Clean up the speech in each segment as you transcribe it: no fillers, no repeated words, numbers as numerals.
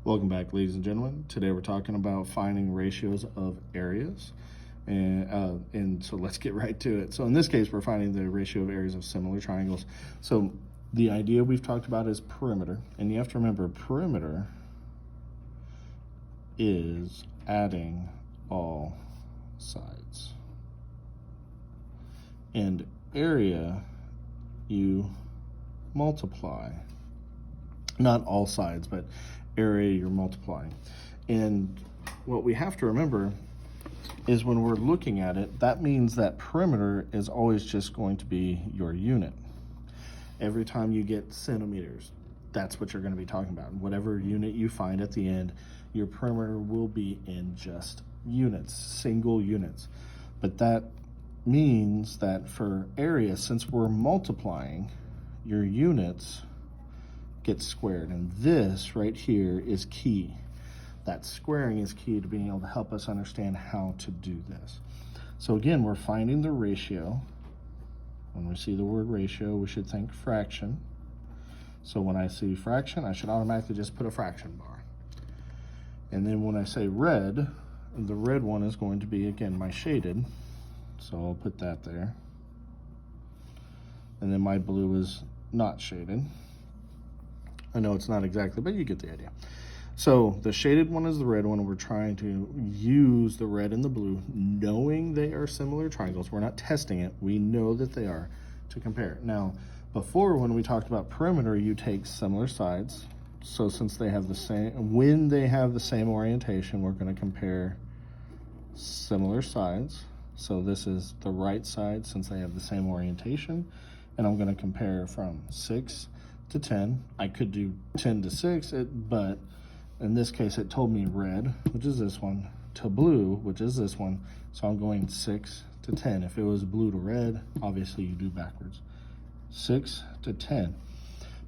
Welcome back, ladies and gentlemen. Today we're talking about finding ratios of areas. And so let's get right to it. So in this case, we're finding the ratio of areas of similar triangles. So the idea we've talked about is perimeter. And you have to remember, perimeter is adding all sides. And area, you multiply. Not all sides, but area you're multiplying. And what we have to remember is when we're looking at it, that means that perimeter is always just going to be your unit. Every time you get centimeters, that's what you're going to be talking about. Whatever unit you find at the end, your perimeter will be in just units, single units. But that means that for area, since we're multiplying, your units get squared, and this right here is key. That squaring is key to being able to help us understand how to do this. So again, we're finding the ratio. When we see the word ratio, we should think fraction. So when I see fraction, I should automatically just put a fraction bar. And then when I say red, the red one is going to be, again, my shaded. So I'll put that there. And then my blue is not shaded. I know it's not exactly, but you get the idea. So the shaded one is the red one. We're trying to use the red and the blue, knowing they are similar triangles. We're not testing it. We know that they are, to compare. Now, before, when we talked about perimeter, you take similar sides. So since they have the same, when they have the same orientation, we're going to compare similar sides. So this is the right side since they have the same orientation. And I'm going to compare from 6 to 10. I could do 10 to 6, but in this case it told me red, which is this one, to blue, which is this one. So I'm going 6 to 10. If it was blue to red, obviously you do backwards. 6 to 10.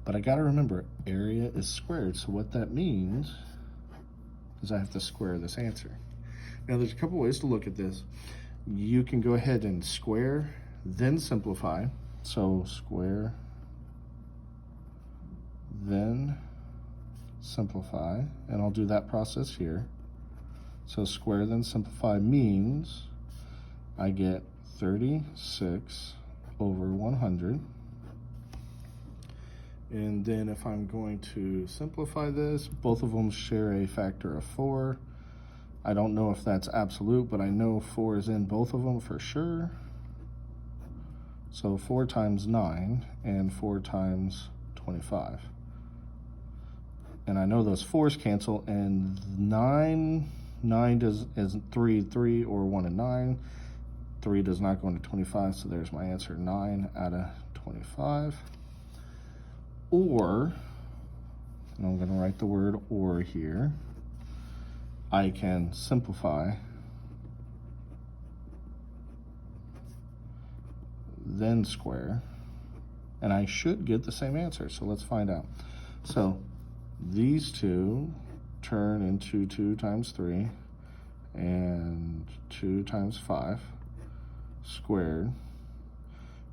But I got to remember, area is squared. So what that means is I have to square this answer. Now there's a couple ways to look at this. You can go ahead and square, then simplify. So square, then simplify, and I'll do that process here. So square then simplify means I get 36 over 100. And then if I'm going to simplify this, both of them share a factor of 4. I don't know if that's absolute, but I know 4 is in both of them for sure. So 4 times 9 and 4 times 25. And I know those 4's cancel, and 9 is 3, or 1 and 9. 3 does not go into 25, so there's my answer, 9 out of 25. Or, and I'm going to write the word or here, I can simplify, then square, and I should get the same answer. So let's find out. So these two turn into 2 times 3 and 2 times 5 squared,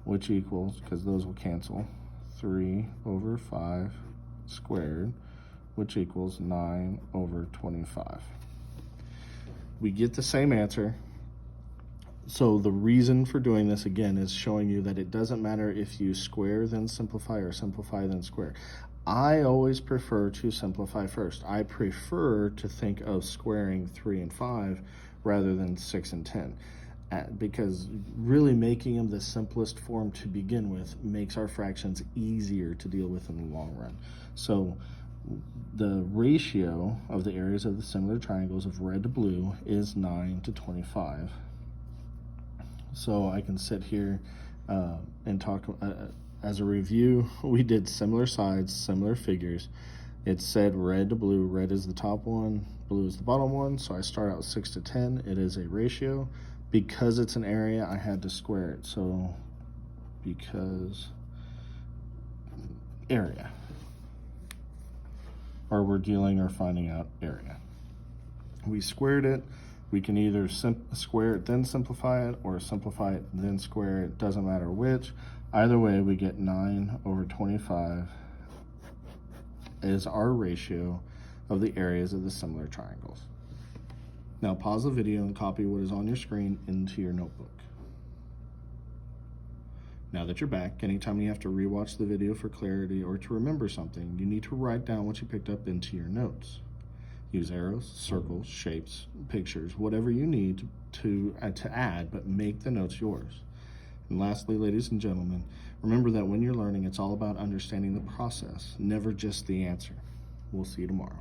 which equals, because those will cancel, 3 over 5 squared, which equals 9 over 25. We get the same answer. So the reason for doing this, again, is showing you that it doesn't matter if you square then simplify or simplify then square. I always prefer to simplify first. I prefer to think of squaring 3 and 5 rather than 6 and 10. Because really making them the simplest form to begin with makes our fractions easier to deal with in the long run. So the ratio of the areas of the similar triangles of red to blue is 9 to 25. So I can sit here and talk as a review. We did similar sides, similar figures. It said red to blue. Red is the top one, blue is the bottom one. So I start out 6 to 10. It is a ratio. Because it's an area, I had to square it. So because area, or we're dealing or finding out area. We squared it. We can either square it, then simplify it, or simplify it, then square it. Doesn't matter which. Either way, we get 9 over 25 is our ratio of the areas of the similar triangles. Now pause the video and copy what is on your screen into your notebook. Now that you're back, anytime you have to rewatch the video for clarity or to remember something, you need to write down what you picked up into your notes. Use arrows, circles, shapes, pictures, whatever you need to add, but make the notes yours. And lastly, ladies and gentlemen, remember that when you're learning, it's all about understanding the process, never just the answer. We'll see you tomorrow.